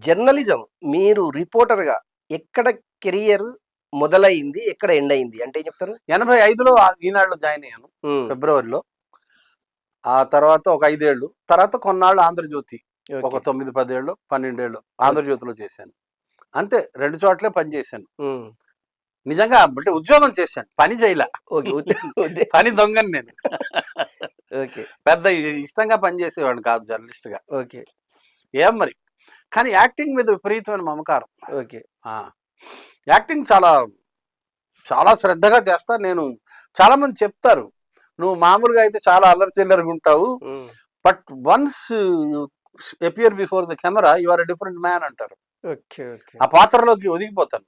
Journalism మీరు రిపోర్టర్‌గా ఎక్కడ career మొదలైంది? ఎక్కడ ఎండ్ అయింది? అంటే ఏం చెప్తారు? 85లో ఈనాడులో జాయిన్ అయ్యాను ఫిబ్రవరిలో. ఆ తర్వాత ఒక 5 ఏళ్ళు, తర్వాత కొన్నాళ్ళు ఆంధ్రజ్యోతి ఒక 9, 10 ఏళ్ళు, 12 ఏళ్ళు ఆంధ్రజ్యోతిలో చేశాను. అంతే 2 చోట్లే పనిచేశాను. నిజంగా అంటే ఉద్యోగం చేశాను, పని చేయలే. పని దొంగని నేను. పెద్ద ఇష్టంగా పనిచేసేవాడిని కాదు జర్నలిస్ట్గా. ఏం మరి కానీ యాక్టింగ్ మీద విపరీతమైన మమకారం. యాక్టింగ్ చాలా చాలా శ్రద్ధగా చేస్తా నేను. చాలా మంది చెప్తారు, నువ్వు మామూలుగా అయితే చాలా అల్లరి చిల్లరగా ఉంటావు, but once you appear before the camera you are a different man అంటారు. ఆ పాత్రలోకి ఒదిగిపోతాను.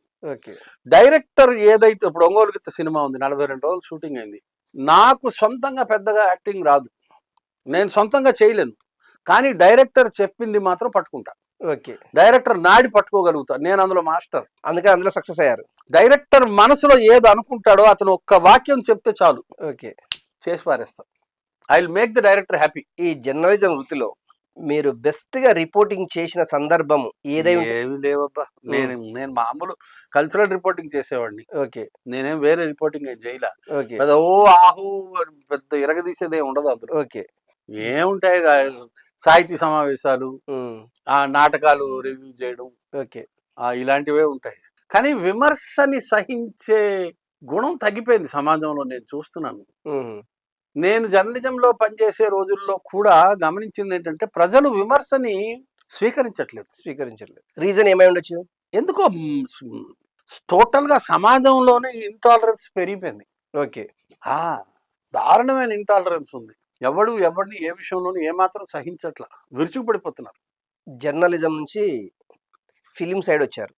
డైరెక్టర్ ఏదైతే ఇప్పుడు ఒంగోలు గిత్త సినిమా ఉంది, 42 రోజులు షూటింగ్ అయింది. నాకు సొంతంగా పెద్దగా యాక్టింగ్ రాదు, నేను సొంతంగా చేయలేను. కానీ డైరెక్టర్ చెప్పింది మాత్రం పట్టుకుంటా. డైరెక్టర్ నాడి పట్టుకోగలుగుతా, నేను అందులో మాస్టర్. అందుకే అందులో సక్సెస్ అయ్యారు. డైరెక్టర్ మనసులో ఏది అనుకుంటాడో అతను ఒక్క వాక్యం చెప్తే చాలు, చేసి పారేస్తా. I will make the director happy. ఈ జర్నలిజం వృత్తిలో మీరు బెస్ట్ గా రిపోర్టింగ్ చేసిన సందర్భం ఏదైనా? ఏమి లేవబ్బా, నేను మామూలు కల్చరల్ రిపోర్టింగ్ చేసేవాడిని. నేనేం వేరే రిపోర్టింగ్ ఏం చేయలే. ఆహు పెద్ద ఇరగదీసేదే ఉండదు అందులో. ఏముంటాయి, సాహితీ సమావేశాలు, ఆ నాటకాలు రివ్యూ చేయడం, ఇలాంటివే ఉంటాయి. కానీ విమర్శని సహించే గుణం తగ్గిపోయింది సమాజంలో, నేను చూస్తున్నాను. నేను జర్నలిజంలో పనిచేసే రోజుల్లో కూడా గమనించింది ఏంటంటే ప్రజలు విమర్శని స్వీకరించట్లేదు. రీజన్ ఏమై ఉండొచ్చు? ఎందుకో టోటల్ గా సమాజంలోనే ఇంటాలరెన్స్ పెరిగిపోయింది. దారుణమైన ఇంటాలరెన్స్ ఉంది. ఎవరిని ఏ విషయంలోనూ ఏమాత్రం సహించట్లా, విరుచుకుపడిపోతున్నారు. జర్నలిజం నుంచి ఫిలిం సైడ్ వచ్చారు.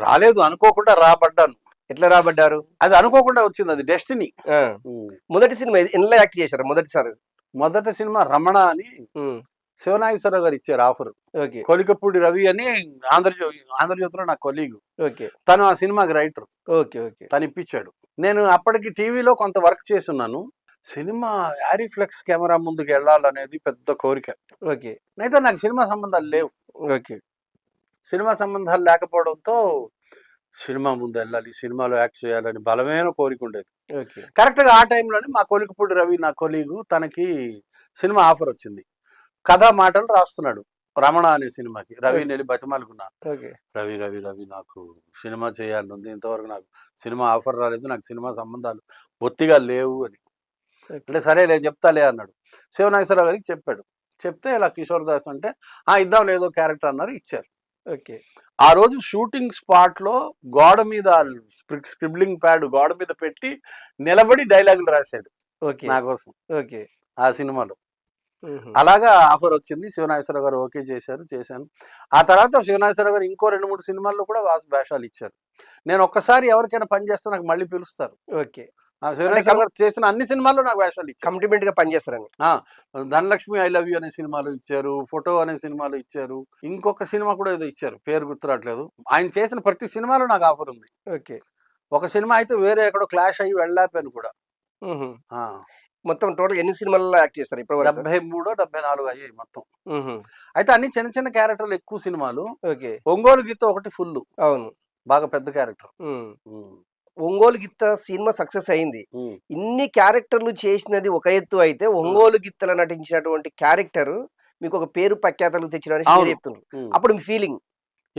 రాలేదు, అనుకోకుండా రాబడ్డాను. ఎట్లా రాబడ్డారు? అది అనుకోకుండా వచ్చింది, అది డెస్టినీ. మొదటి సినిమా ఎందులో యాక్ట్ చేశారు? మొదటి సినిమా రమణ అని శివనాగేశ్వరరావు గారు ఇచ్చారు ఆఫర్. కొలికపూడి రవి అని ఆంధ్రజ్యోతిలో నా కొలీగు, తను ఆ సినిమాకి రైటర్. తను ఇప్పించాడు. నేను అప్పటికి టీవీలో కొంత వర్క్ చేస్తున్నాను. సినిమా యారీఫ్లెక్స్ కెమెరా ముందుకు వెళ్ళాలనేది పెద్ద కోరిక. అయితే నాకు సినిమా సంబంధాలు లేవు. సినిమా సంబంధాలు లేకపోవడంతో సినిమా ముందు వెళ్ళాలి, సినిమాలో యాక్ట్ చేయాలని బలమైన కోరిక ఉండేది. కరెక్ట్గా ఆ టైంలోనే మా కొలికపూడి రవి నా కొలీగు, తనకి సినిమా ఆఫర్ వచ్చింది. కథా మాటలు రాస్తున్నాడు రమణ అనే సినిమాకి. రవి వెళ్ళి బతిమాలుకున్నా, రవి రవి రవి నాకు సినిమా చేయాలని ఉంది, ఇంతవరకు నాకు సినిమా ఆఫర్ రాలేదు, నాకు సినిమా సంబంధాలు బొత్తిగా లేవు అని. అంటే సరేలే చెప్తాలే అన్నాడు. శివనాగేశ్వరరావు గారికి చెప్పాడు. చెప్తే ఇలా కిషోర్ దాస్ అంటే ఇద్దాం లేదో క్యారెక్టర్ అన్నారు, ఇచ్చారు. ఆ రోజు షూటింగ్ స్పాట్ లో గోడ మీద స్క్రిబ్లింగ్ ప్యాడ్ గోడ మీద పెట్టి నిలబడి డైలాగులు రాశాడు నా కోసం ఆ సినిమాలో. అలాగా ఆఫర్ వచ్చింది. శివనాగేశ్వరరావు గారు ఓకే చేశాను. ఆ తర్వాత శివనాగేశ్వరరావు గారు ఇంకో 2-3 సినిమాల్లో కూడా వేషాలు ఇచ్చారు. నేను ఒక్కసారి ఎవరికైనా పని చేస్తే నాకు మళ్ళీ పిలుస్తారు. శివనాగేశ్వరరావు గారు చేసిన అన్ని సినిమాల్లో నాకు వేషాలు ఇచ్చారు. కమిట్మెంట్ గా పనిచేస్తారని. ధనలక్ష్మి ఐ లవ్ యూ అనే సినిమాలో ఇచ్చారు, ఫోటో అనే సినిమాలో ఇచ్చారు, ఇంకొక సినిమా కూడా ఏదో ఇచ్చారు, పేరు గుర్తురావట్లేదు. ఆయన చేసిన ప్రతి సినిమాలో నాకు ఆఫర్ ఉంది. ఒక సినిమా అయితే వేరే ఎక్కడో క్లాష్ అయ్యి వెళ్ళాపాను కూడా. మొత్తం టోటల్ ఎన్ని సినిమాల్లో యాక్ట్ చేస్తారు? 73, 74 అయ్యాయి మొత్తం. అయితే అన్ని చిన్న చిన్న క్యారెక్టర్లు, ఎక్కువ సినిమాలు. ఒంగోలు గీత ఒకటి ఫుల్, అవును, బాగా పెద్ద క్యారెక్టర్. ఒంగోలు గిత్త సినిమా సక్సెస్ అయింది. ఇన్ని క్యారెక్టర్లు చేసినది ఒక ఎత్తు అయితే, ఒంగోలు గిత్తలో నటించినటువంటి క్యారెక్టర్ మీకు ఒక పేరు ప్రఖ్యాతలు తెచ్చినని చెప్తున్నారు. అప్పుడు మీ ఫీలింగ్?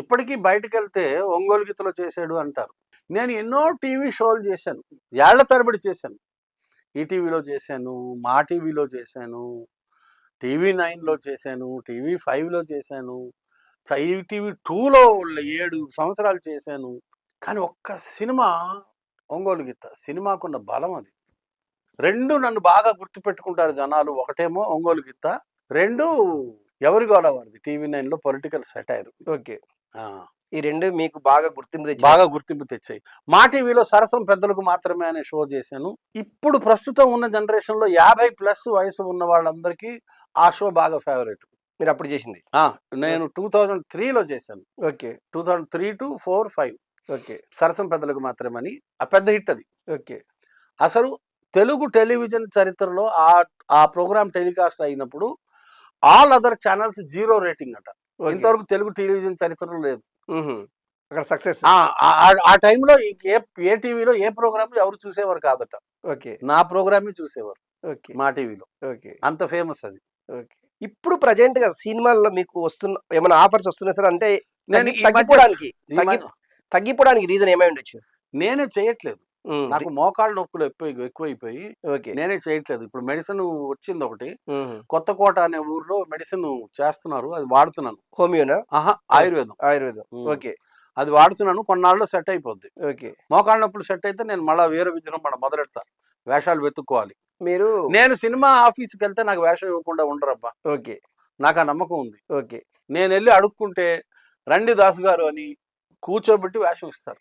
ఇప్పటికీ బయటకు వెళ్తే ఒంగోలు గిత్తలో చేశాడు అంటారు. నేను ఎన్నో టీవీ షోలు చేశాను, ఏళ్ల తరబడి చేశాను. ఈటీవీలో చేశాను, మా టీవీలో చేశాను, TV9లో చేశాను, TV5లో చేశాను, TV2లో 7 సంవత్సరాలు చేశాను. కానీ ఒక్క సినిమా ఒంగోలు గిత్త, సినిమాకున్న బలం అది. 2 నన్ను బాగా గుర్తుపెట్టుకుంటారు జనాలు. ఒకటేమో ఒంగోలు గిత్త, 2 ఎవరి గోడ వారిది, TV9లో పొలిటికల్ సెటైర్. ఈ 2 మీకు బాగా గుర్తింపు తెచ్చాయి. మా టీవీలో సరసం పెద్దలకు మాత్రమే అనే షో చేశాను. ఇప్పుడు ప్రస్తుతం ఉన్న జనరేషన్ లో 50+ వయసు ఉన్న వాళ్ళందరికీ ఆ షో బాగా ఫేవరెట్. మీరు అప్పుడు చేసింది? నేను 2003లో చేశాను. 2003 to 4, 5 సరసం పెద్దలకు మాత్రమని ఆ పెద్ద హిట్ అది. అసలు తెలుగు టెలివిజన్ చరిత్రలో ఆ ప్రోగ్రామ్ టెలికాస్ట్ అయినప్పుడు ఆల్ అదర్ ఛానల్స్ 0 రేటింగ్ అట. ఇంతవరకు తెలుగు టెలివిజన్ చరిత్రలో లేదు. అక్కడ సక్సెస్. ఆ టైంలో ఏ టీవీలో ఏ ప్రోగ్రామ్ ఎవరు చూసేవారు కాదట. ఓకే. నా ప్రోగ్రామ్ చూసేవారు ఓకే. మా టీవీలో. ఓకే. అంత ఫేమస్ అది. ఓకే. ఇప్పుడు ప్రెజెంట్ గా సినిమాల్లో మీకు వస్తున్న ఏమైనా ఆఫర్స్ వస్తున్నాయి సార్? అంటే నేను తగ్గిపోవడానికి రీజన్ ఏమై ఉండొచ్చు? నేనే చేయట్లేదు. నాకు మోకాళ్ళ నొప్పులు ఎక్కువైపోయి నేనే చేయట్లేదు. ఇప్పుడు మెడిసిన్ వచ్చింది ఒకటి, కొత్తకోట అనే ఊర్లో మెడిసిన్ చేస్తున్నారు, అది వాడుతున్నాను. హోమియోనా? ఆయుర్వేదం. ఆయుర్వేదం. ఓకే. అది వాడుతున్నాను, కొన్నాళ్ళు సెట్ అయిపోద్ది. ఓకే. మోకాళ్ళ నొప్పులు సెట్ అయితే నేను మళ్ళీ వేరే విజృంభణ మొదలెడతా, వేషాలు వెతుక్కోవాలి. నేను సినిమా ఆఫీస్కి వెళ్తే నాకు వేషం ఇవ్వకుండా ఉండరబ్బా. ఓకే. నాకు ఆ నమ్మకం ఉంది. ఓకే. నేను వెళ్ళి అడుక్కుంటే రండి దాసు గారు అని కూర్చోబెట్టి వేషం ఇస్తారు.